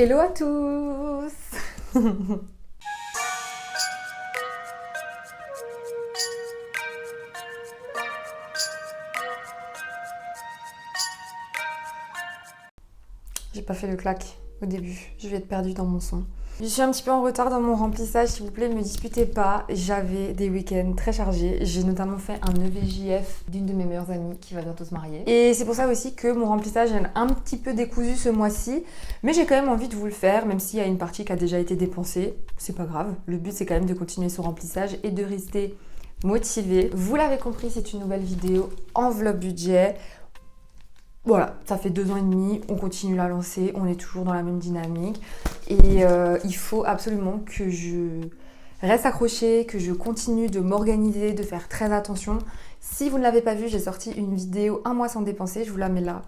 Hello à tous. J'ai pas fait le clac au début, je vais être perdue dans mon son. Je suis un petit peu en retard dans mon remplissage, s'il vous plaît, ne me disputez pas. J'avais des week-ends très chargés. J'ai notamment fait un EVJF d'une de mes meilleures amies qui va bientôt se marier. Et c'est pour ça aussi que mon remplissage est un petit peu décousu ce mois-ci. Mais j'ai quand même envie de vous le faire, même s'il y a une partie qui a déjà été dépensée. C'est pas grave. Le but, c'est quand même de continuer son remplissage et de rester motivé. Vous l'avez compris, c'est une nouvelle vidéo enveloppe budget. Voilà, ça fait 2 ans et demi, on continue la lancer, on est toujours dans la même dynamique et il faut absolument que je reste accrochée, que je continue de m'organiser, de faire très attention. Si vous ne l'avez pas vu, j'ai sorti une vidéo 1 mois sans dépenser, je vous la mets là,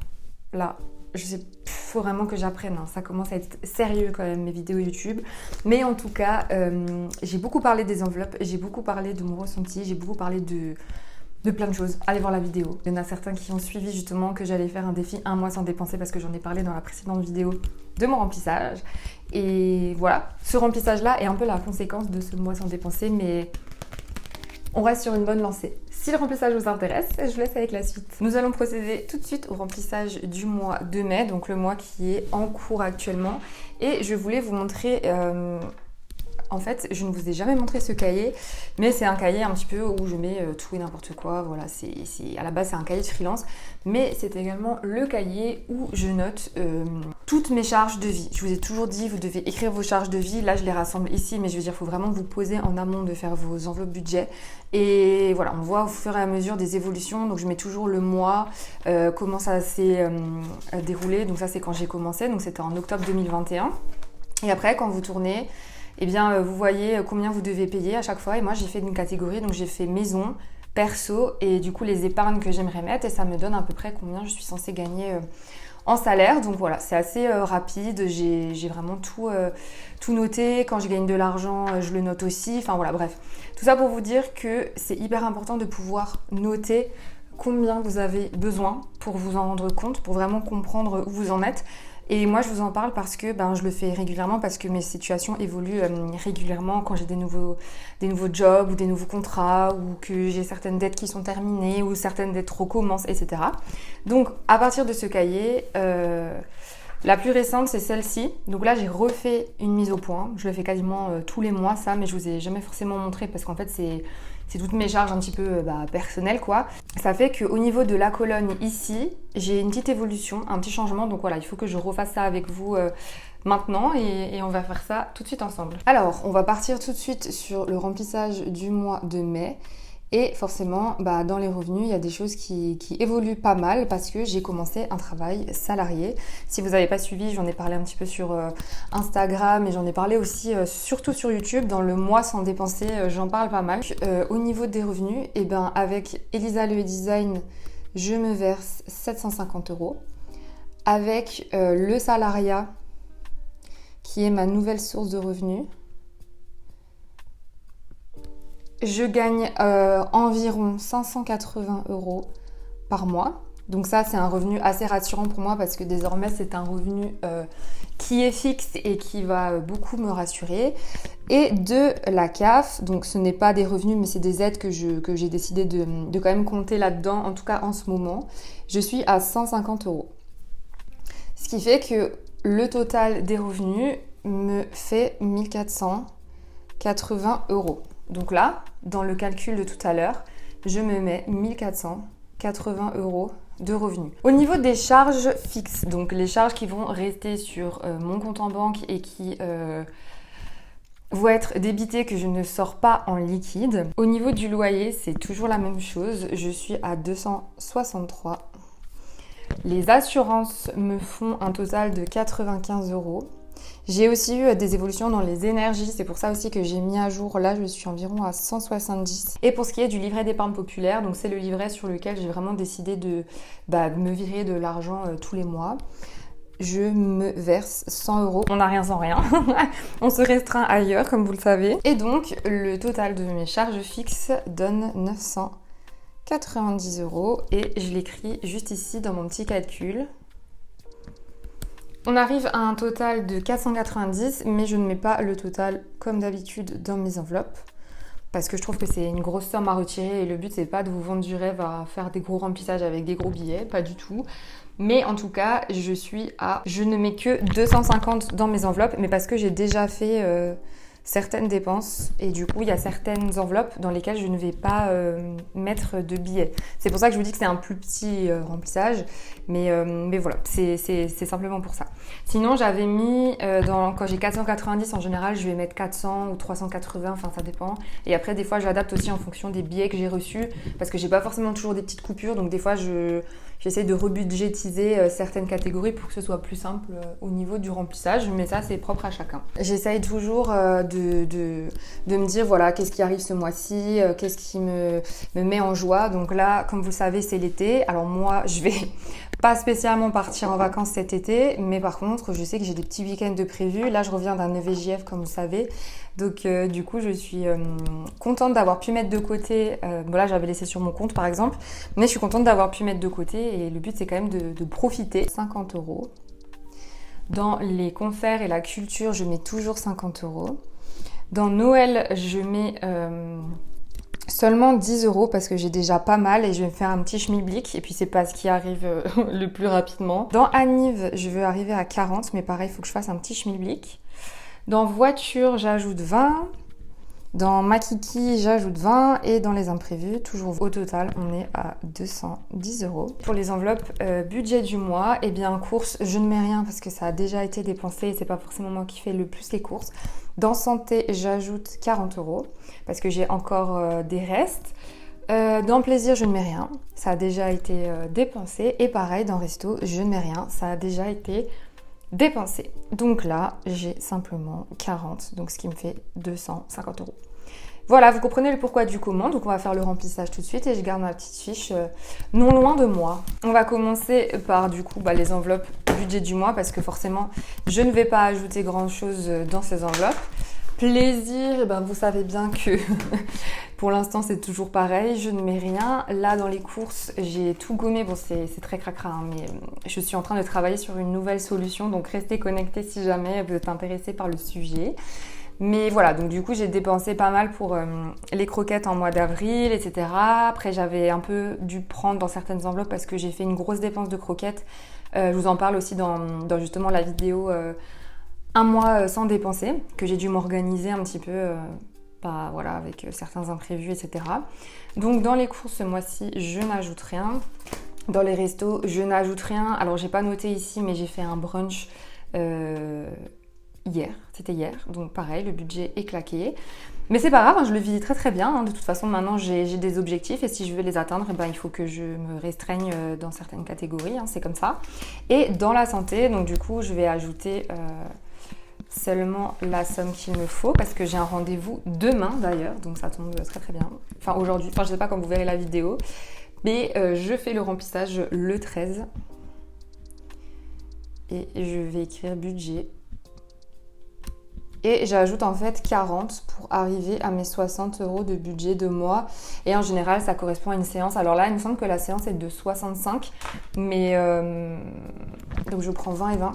je sais, faut vraiment que j'apprenne, hein. Ça commence à être sérieux quand même mes vidéos YouTube. Mais en tout cas, j'ai beaucoup parlé des enveloppes, j'ai beaucoup parlé de mon ressenti, j'ai beaucoup parlé de plein de choses. Allez voir la vidéo. Il y en a certains qui ont suivi justement que j'allais faire un défi 1 mois sans dépenser parce que j'en ai parlé dans la précédente vidéo de mon remplissage. Et voilà, ce remplissage-là est un peu la conséquence de ce mois sans dépenser, mais on reste sur une bonne lancée. Si le remplissage vous intéresse, je vous laisse avec la suite. Nous allons procéder tout de suite au remplissage du mois de mai, donc le mois qui est en cours actuellement. Et je voulais vous montrer... En fait, je ne vous ai jamais montré ce cahier, mais c'est un cahier un petit peu où je mets tout et n'importe quoi. Voilà, à la base, c'est un cahier de freelance, mais c'est également le cahier où je note toutes mes charges de vie. Je vous ai toujours dit, vous devez écrire vos charges de vie. Là, je les rassemble ici, mais je veux dire, il faut vraiment vous poser en amont de faire vos enveloppes budget. Et voilà, on voit au fur et à mesure des évolutions. Donc, je mets toujours le mois, comment ça s'est déroulé. Donc, ça, c'est quand j'ai commencé. Donc, c'était en octobre 2021. Et après, quand vous tournez... eh bien, vous voyez combien vous devez payer à chaque fois. Et moi, j'ai fait une catégorie, donc j'ai fait maison, perso et du coup les épargnes que j'aimerais mettre. Et ça me donne à peu près combien je suis censée gagner en salaire. Donc voilà, c'est assez rapide. J'ai vraiment tout noté. Quand je gagne de l'argent, je le note aussi. Enfin voilà, bref. Tout ça pour vous dire que c'est hyper important de pouvoir noter combien vous avez besoin pour vous en rendre compte, pour vraiment comprendre où vous en êtes. Et moi, je vous en parle parce que je le fais régulièrement, parce que mes situations évoluent régulièrement quand j'ai des nouveaux jobs ou des nouveaux contrats ou que j'ai certaines dettes qui sont terminées ou certaines dettes recommencent, etc. Donc, à partir de ce cahier, la plus récente, c'est celle-ci. Donc là, j'ai refait une mise au point. Je le fais quasiment tous les mois, ça, mais je vous ai jamais forcément montré parce qu'en fait, c'est toutes mes charges un petit peu personnelles, quoi. Ça fait qu'au niveau de la colonne ici, j'ai une petite évolution, un petit changement. Donc voilà, il faut que je refasse ça avec vous maintenant et on va faire ça tout de suite ensemble. Alors, on va partir tout de suite sur le remplissage du mois de mai. Et forcément, dans les revenus, il y a des choses qui évoluent pas mal parce que j'ai commencé un travail salarié. Si vous n'avez pas suivi, j'en ai parlé un petit peu sur Instagram et j'en ai parlé aussi surtout sur YouTube. Dans le mois sans dépenser, j'en parle pas mal. Au niveau des revenus, avec Elisa le Design, je me verse 750 €. Avec le salariat, qui est ma nouvelle source de revenus, je gagne environ 580 € par mois. Donc ça, c'est un revenu assez rassurant pour moi parce que désormais, c'est un revenu qui est fixe et qui va beaucoup me rassurer. Et de la CAF, donc ce n'est pas des revenus, mais c'est des aides que j'ai décidé de quand même compter là-dedans, en tout cas en ce moment. Je suis à 150 €. Ce qui fait que le total des revenus me fait 1480 €. Donc là, dans le calcul de tout à l'heure, je me mets 1480 € de revenus. Au niveau des charges fixes, donc les charges qui vont rester sur mon compte en banque et qui vont être débitées, que je ne sors pas en liquide. Au niveau du loyer, c'est toujours la même chose. Je suis à 263 €. Les assurances me font un total de 95 €. J'ai aussi eu des évolutions dans les énergies, c'est pour ça aussi que j'ai mis à jour, là je suis environ à 170. Et pour ce qui est du livret d'épargne populaire, donc c'est le livret sur lequel j'ai vraiment décidé de me virer de l'argent tous les mois. Je me verse 100 €. On n'a rien sans rien. On se restreint ailleurs, comme vous le savez. Et donc, le total de mes charges fixes donne 990 € et je l'écris juste ici dans mon petit calcul. On arrive à un total de 490, mais je ne mets pas le total comme d'habitude dans mes enveloppes. Parce que je trouve que c'est une grosse somme à retirer et le but c'est pas de vous vendre du rêve à faire des gros remplissages avec des gros billets, pas du tout. Mais en tout cas, je ne mets que 250 dans mes enveloppes, mais parce que j'ai déjà fait certaines dépenses et du coup il y a certaines enveloppes dans lesquelles je ne vais pas mettre de billets. C'est pour ça que je vous dis que c'est un plus petit remplissage, mais voilà, c'est simplement pour ça. Sinon j'avais mis, quand j'ai 490 en général je vais mettre 400 ou 380, enfin ça dépend. Et après des fois j'adapte aussi en fonction des billets que j'ai reçus, parce que j'ai pas forcément toujours des petites coupures, donc des fois j'essaie de rebudgétiser certaines catégories pour que ce soit plus simple au niveau du remplissage, mais ça c'est propre à chacun. J'essaye toujours de me dire voilà qu'est-ce qui arrive ce mois-ci, qu'est-ce qui me met en joie. Donc là, comme vous le savez, c'est l'été. Alors moi, je vais pas spécialement partir en vacances cet été, mais par contre, je sais que j'ai des petits week-ends de prévus. Là, je reviens d'un EVJF, comme vous savez. Donc du coup, je suis contente d'avoir pu mettre de côté. Bon là, j'avais laissé sur mon compte, par exemple. Mais je suis contente d'avoir pu mettre de côté. Et le but, c'est quand même de profiter. 50 €. Dans les concerts et la culture, je mets toujours 50 €. Dans Noël, je mets seulement 10 € parce que j'ai déjà pas mal et je vais me faire un petit schmilblick. Et puis c'est pas ce qui arrive le plus rapidement. Dans Anniv, je veux arriver à 40, mais pareil, il faut que je fasse un petit schmilblick. Dans voiture, j'ajoute 20. Dans Makiki, j'ajoute 20. Et dans les imprévus, toujours au total, on est à 210 €. Pour les enveloppes budget du mois, eh bien courses, je ne mets rien parce que ça a déjà été dépensé et c'est pas forcément moi qui fais le plus les courses. Dans santé, j'ajoute 40 € parce que j'ai encore des restes. Dans plaisir, je ne mets rien. Ça a déjà été dépensé. Et pareil, dans resto, je ne mets rien. Ça a déjà été dépensé. Donc là, j'ai simplement 40, donc ce qui me fait 250 €. Voilà, vous comprenez le pourquoi du comment. Donc on va faire le remplissage tout de suite et je garde ma petite fiche non loin de moi. On va commencer par du coup les enveloppes budget du mois parce que forcément, je ne vais pas ajouter grand chose dans ces enveloppes. Plaisir, vous savez bien que pour l'instant c'est toujours pareil, je ne mets rien. Là dans les courses, j'ai tout gommé, bon c'est très cracra, hein, mais je suis en train de travailler sur une nouvelle solution, donc restez connectés si jamais vous êtes intéressés par le sujet. Mais voilà, donc du coup j'ai dépensé pas mal pour les croquettes en mois d'avril, etc. Après j'avais un peu dû prendre dans certaines enveloppes parce que j'ai fait une grosse dépense de croquettes. Je vous en parle aussi dans justement la vidéo un mois sans dépenser, que j'ai dû m'organiser un petit peu voilà, avec certains imprévus, etc. Donc dans les courses ce mois-ci, je n'ajoute rien. Dans les restos, je n'ajoute rien. Alors j'ai pas noté ici, mais j'ai fait un brunch hier, c'était hier, donc pareil, le budget est claqué. Mais c'est pas grave, hein, je le vis très très bien. Hein. De toute façon, maintenant j'ai des objectifs et si je veux les atteindre, il faut que je me restreigne dans certaines catégories, hein, c'est comme ça. Et dans la santé, donc du coup, je vais ajouter seulement la somme qu'il me faut parce que j'ai un rendez-vous demain d'ailleurs, donc ça tombe très très bien. Enfin aujourd'hui, je sais pas quand vous verrez la vidéo, mais je fais le remplissage le 13 et je vais écrire budget. Et j'ajoute en fait 40 pour arriver à mes 60 € de budget de mois. Et en général, ça correspond à une séance. Alors là, il me semble que la séance est de 65. Mais donc je prends 20 et 20.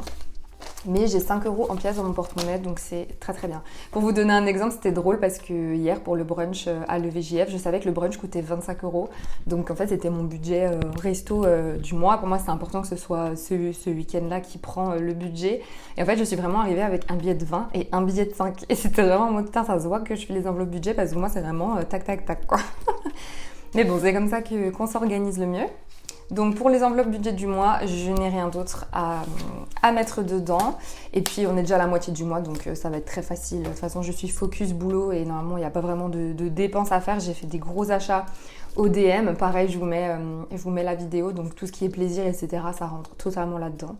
Mais j'ai 5 € en pièces dans mon porte-monnaie, donc c'est très très bien. Pour vous donner un exemple, c'était drôle parce que hier pour le brunch à l'EVJF, je savais que le brunch coûtait 25 €. Donc en fait, c'était mon budget resto du mois. Pour moi, c'est important que ce soit ce week-end-là qui prend le budget. Et en fait, je suis vraiment arrivée avec un billet de 20 et un billet de 5. Et c'était vraiment en mode, putain, ça se voit que je fais les enveloppes budget parce que moi, c'est vraiment tac tac tac quoi. Mais bon, c'est comme ça qu'on s'organise le mieux. Donc pour les enveloppes budget du mois, je n'ai rien d'autre à mettre dedans. Et puis on est déjà à la moitié du mois, donc ça va être très facile. De toute façon, je suis focus boulot et normalement, il n'y a pas vraiment de dépenses à faire. J'ai fait des gros achats au DM. Pareil, je vous mets la vidéo. Donc tout ce qui est plaisir, etc., ça rentre totalement là-dedans.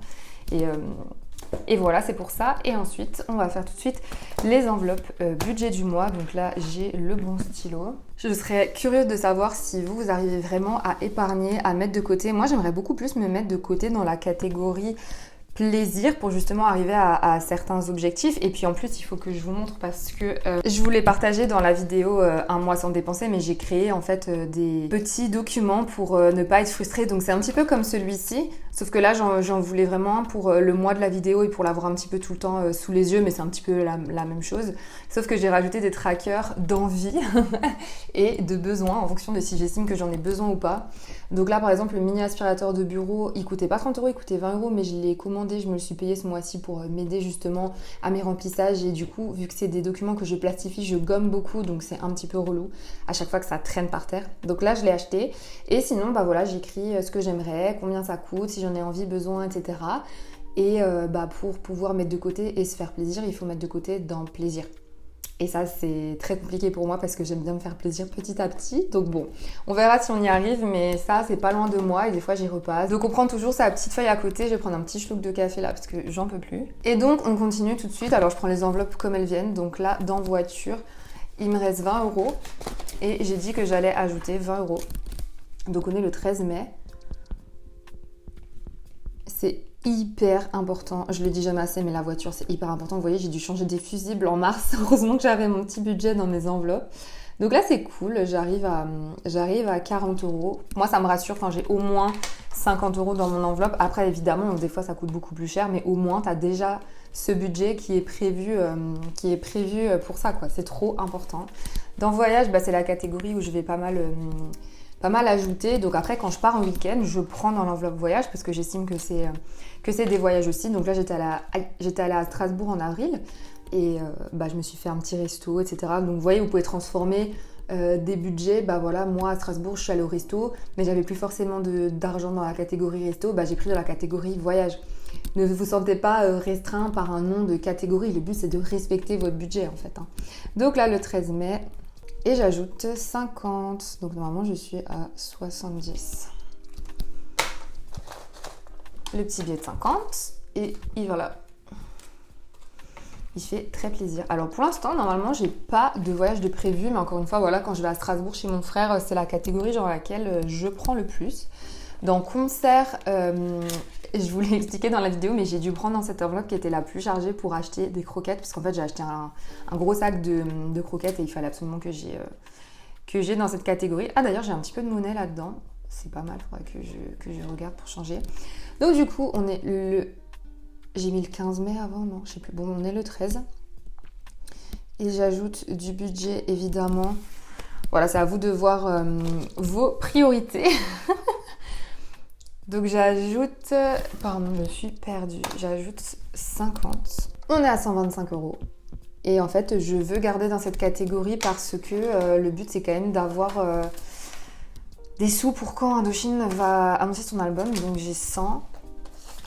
Et voilà, c'est pour ça. Et ensuite, on va faire tout de suite les enveloppes budget du mois. Donc là, j'ai le bon stylo. Je serais curieuse de savoir si vous arrivez vraiment à épargner, à mettre de côté. Moi, j'aimerais beaucoup plus me mettre de côté dans la catégorie plaisir pour justement arriver à certains objectifs. Et puis en plus, il faut que je vous montre parce que je vous l'ai partagé dans la vidéo un mois sans dépenser, mais j'ai créé en fait des petits documents pour ne pas être frustrée. Donc c'est un petit peu comme celui-ci, Sauf que là, j'en voulais vraiment pour le mois de la vidéo et pour l'avoir un petit peu tout le temps sous les yeux, mais c'est un petit peu la même chose. Sauf que j'ai rajouté des trackers d'envie et de besoin en fonction de si j'estime que j'en ai besoin ou pas. Donc là, par exemple, le mini aspirateur de bureau, il coûtait pas 30 euros, il coûtait 20 euros, mais je l'ai commandé, je me le suis payé ce mois-ci pour m'aider justement à mes remplissages. Et du coup, vu que c'est des documents que je plastifie, je gomme beaucoup, donc c'est un petit peu relou à chaque fois que ça traîne par terre. Donc là, je l'ai acheté. Et sinon, bah voilà, j'écris ce que j'aimerais, combien ça coûte, si j'en ai envie, besoin, etc. Et pour pouvoir mettre de côté et se faire plaisir, il faut mettre de côté dans le plaisir. Et ça, c'est très compliqué pour moi parce que j'aime bien me faire plaisir petit à petit. Donc bon, on verra si on y arrive, mais ça, c'est pas loin de moi et des fois, j'y repasse. Donc on prend toujours sa petite feuille à côté. Je vais prendre un petit schluck de café là parce que j'en peux plus. Et donc, on continue tout de suite. Alors, je prends les enveloppes comme elles viennent. Donc là, dans voiture, il me reste 20 euros et j'ai dit que j'allais ajouter 20 euros. Donc on est le 13 mai. C'est hyper important, je le dis jamais assez, mais la voiture c'est hyper important. Vous voyez, j'ai dû changer des fusibles en mars. Heureusement que j'avais mon petit budget dans mes enveloppes. Donc là c'est cool, j'arrive à 40 euros. Moi ça me rassure quand j'ai au moins 50 euros dans mon enveloppe. Après évidemment, des fois ça coûte beaucoup plus cher, mais au moins tu as déjà ce budget qui est prévu pour ça, quoi. C'est trop important. Dans voyage, c'est la catégorie où je vais pas mal ajouter. Donc après, quand je pars en week-end, je prends dans l'enveloppe voyage parce que j'estime que c'est des voyages aussi. Donc là, j'étais allée à Strasbourg en avril et je me suis fait un petit resto, etc. Donc vous voyez, vous pouvez transformer des budgets. Voilà, moi à Strasbourg, je suis allée au resto, mais j'avais plus forcément d'argent dans la catégorie resto. J'ai pris dans la catégorie voyage. Ne vous sentez pas restreint par un nom de catégorie. Le but, c'est de respecter votre budget en fait. Donc là, le 13 mai... Et j'ajoute 50. Donc normalement, je suis à 70. Le petit billet de 50. Et voilà. Il fait très plaisir. Alors pour l'instant, normalement, j'ai pas de voyage de prévu. Mais encore une fois, voilà, quand je vais à Strasbourg chez mon frère, c'est la catégorie dans laquelle je prends le plus. Dans concert, je vous l'ai expliqué dans la vidéo, mais j'ai dû prendre dans cette enveloppe qui était la plus chargée pour acheter des croquettes. Parce qu'en fait, j'ai acheté un gros sac de croquettes et il fallait absolument que j'ai dans cette catégorie. Ah d'ailleurs, j'ai un petit peu de monnaie là-dedans. C'est pas mal, il faudrait que je regarde pour changer. Donc du coup, on est le... J'ai mis le 15 mai avant, non, je sais plus. Bon, on est le 13. Et j'ajoute du budget, évidemment. Voilà, c'est à vous de voir vos priorités. Donc j'ajoute... Pardon, je me suis perdue. J'ajoute 50. On est à 125 euros. Et en fait, je veux garder dans cette catégorie parce que le but, c'est quand même d'avoir des sous pour quand Indochine va annoncer son album. Donc j'ai 100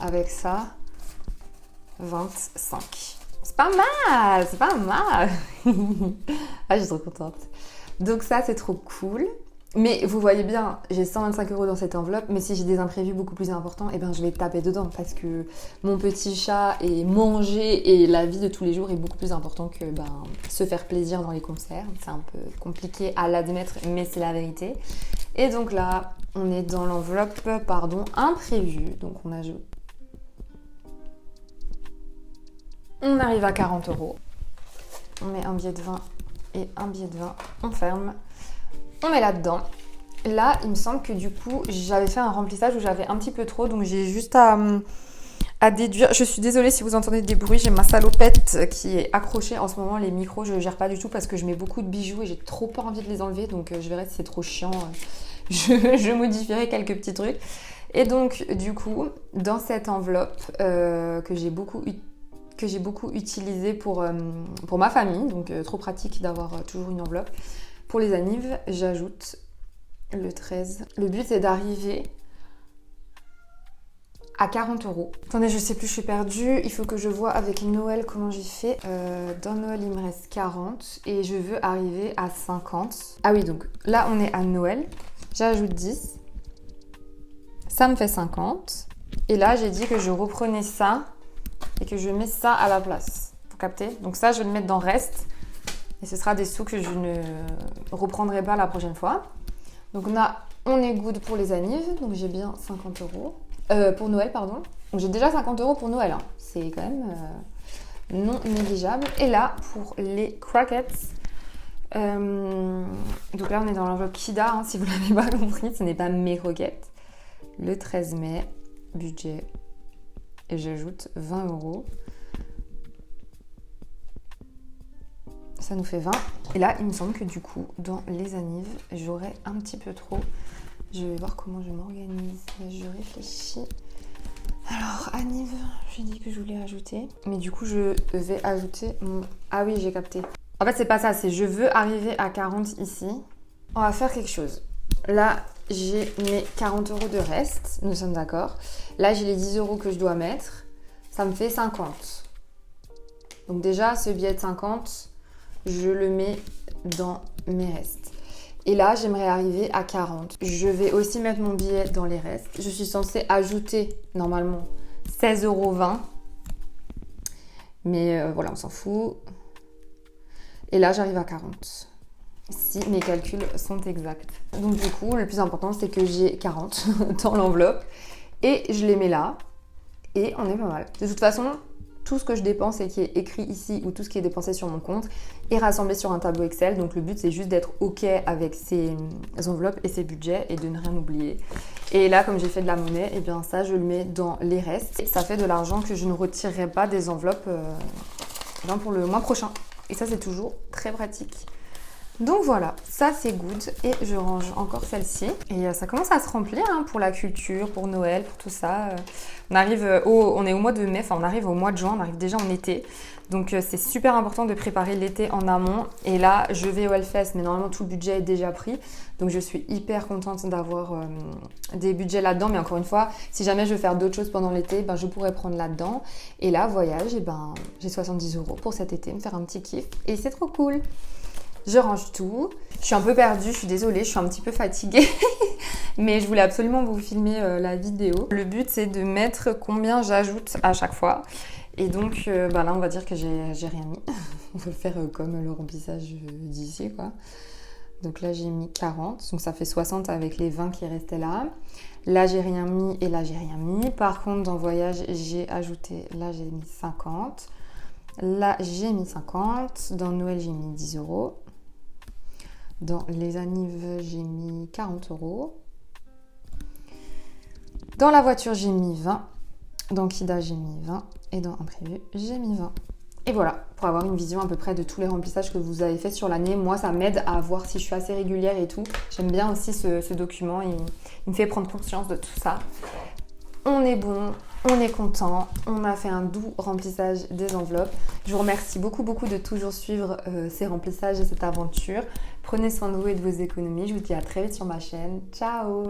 avec ça. 25. C'est pas mal, c'est pas mal. Ah, je suis trop contente. Donc ça, c'est trop cool. Mais vous voyez bien, j'ai 125 euros dans cette enveloppe, mais si j'ai des imprévus beaucoup plus importants, je vais taper dedans parce que mon petit chat et manger et la vie de tous les jours est beaucoup plus important que se faire plaisir dans les concerts. C'est un peu compliqué à l'admettre, mais c'est la vérité. Et donc là, on est dans l'enveloppe, imprévu. Donc on ajoute. On arrive à 40 euros. On met un billet de 20 et un billet de 20. On ferme. On met là-dedans. Là, il me semble que du coup, j'avais fait un remplissage où j'avais un petit peu trop. Donc, j'ai juste à déduire. Je suis désolée si vous entendez des bruits. J'ai ma salopette qui est accrochée. En ce moment, les micros, je ne gère pas du tout parce que je mets beaucoup de bijoux et j'ai trop pas envie de les enlever. Donc, je verrai si c'est trop chiant. Je modifierai quelques petits trucs. Et donc, du coup, dans cette enveloppe que j'ai beaucoup utilisée pour ma famille. Donc, trop pratique d'avoir toujours une enveloppe. Pour les annives, j'ajoute le 13. Le but, c'est d'arriver à 40 euros. Attendez, je sais plus, je suis perdue. Il faut que je vois avec Noël comment j'ai fait. Dans Noël, il me reste 40 et je veux arriver à 50. Ah oui, donc là, on est à Noël. J'ajoute 10. Ça me fait 50. Et là, j'ai dit que je reprenais ça et que je mets ça à la place. Vous captez? Donc ça, je vais le mettre dans reste. Et ce sera des sous que je ne reprendrai pas la prochaine fois. Donc là, on est good pour les annives. Donc j'ai bien 50 euros. Pour Noël, pardon. Donc j'ai déjà 50 euros pour Noël. Hein. C'est quand même non négligeable. Et là, pour les croquettes. Donc là, on est dans l'enveloppe Kida. Hein, si vous ne l'avez pas compris, ce n'est pas mes croquettes. Le 13 mai. budget et j'ajoute 20 €. Ça nous fait 20. Et là, il me semble que du coup, dans les annives, j'aurais un petit peu trop. Je vais voir comment je m'organise. Je réfléchis. Alors, annives, j'ai dit que je voulais ajouter. Mais du coup, je vais ajouter mon... Ah oui, j'ai capté. En fait, c'est pas ça. C'est je veux arriver à 40 ici. On va faire quelque chose. Là, j'ai mes 40 € de reste. Nous sommes d'accord. Là, j'ai les 10 € que je dois mettre. Ça me fait 50. Donc déjà, ce billet de 50... je le mets dans mes restes. Et là, j'aimerais arriver à 40. Je vais aussi mettre mon billet dans les restes. Je suis censée ajouter, normalement, 16,20 €. Mais voilà, on s'en fout. Et là, j'arrive à 40. Si mes calculs sont exacts. Donc du coup, le plus important, c'est que j'ai 40 dans l'enveloppe. Et je les mets là. Et on est pas mal. De toute façon... tout ce que je dépense et qui est écrit ici ou tout ce qui est dépensé sur mon compte est rassemblé sur un tableau Excel. Donc le but, c'est juste d'être OK avec ces enveloppes et ces budgets et de ne rien oublier. Et là, comme j'ai fait de la monnaie, et bien ça, je le mets dans les restes. Et ça fait de l'argent que je ne retirerai pas des enveloppes pour le mois prochain. Et ça, c'est toujours très pratique. Donc voilà, ça c'est good et je range encore celle-ci. Et ça commence à se remplir pour la culture, pour Noël, pour tout ça. On arrive on est au mois de mai, enfin on arrive au mois de juin, on arrive déjà en été. Donc c'est super important de préparer l'été en amont. Et là, je vais au Hellfest, mais normalement tout le budget est déjà pris. Donc je suis hyper contente d'avoir des budgets là-dedans. Mais encore une fois, si jamais je veux faire d'autres choses pendant l'été, je pourrais prendre là-dedans. Et là, voyage, j'ai 70 € pour cet été, me faire un petit kiff. Et c'est trop cool. Je range tout. Je suis un peu perdue, je suis désolée, je suis un petit peu fatiguée. Mais je voulais absolument vous filmer la vidéo. Le but, c'est de mettre combien j'ajoute à chaque fois. Et donc, là, on va dire que j'ai rien mis. On va faire comme le remplissage d'ici, quoi. Donc là, j'ai mis 40. Donc ça fait 60 avec les 20 qui restaient là. Là, j'ai rien mis et là, j'ai rien mis. Par contre, dans voyage, j'ai ajouté... Là, j'ai mis 50. Là, j'ai mis 50. Dans Noël, j'ai mis 10 €. Dans les annives, j'ai mis 40 €. Dans la voiture, j'ai mis 20. Dans Kida, j'ai mis 20. Et dans Imprévu, j'ai mis 20. Et voilà, pour avoir une vision à peu près de tous les remplissages que vous avez fait sur l'année. Moi, ça m'aide à voir si je suis assez régulière et tout. J'aime bien aussi ce document. Il me fait prendre conscience de tout ça. On est bon, on est content. On a fait un doux remplissage des enveloppes. Je vous remercie beaucoup de toujours suivre ces remplissages et cette aventure. Prenez soin de vous et de vos économies. Je vous dis à très vite sur ma chaîne. Ciao!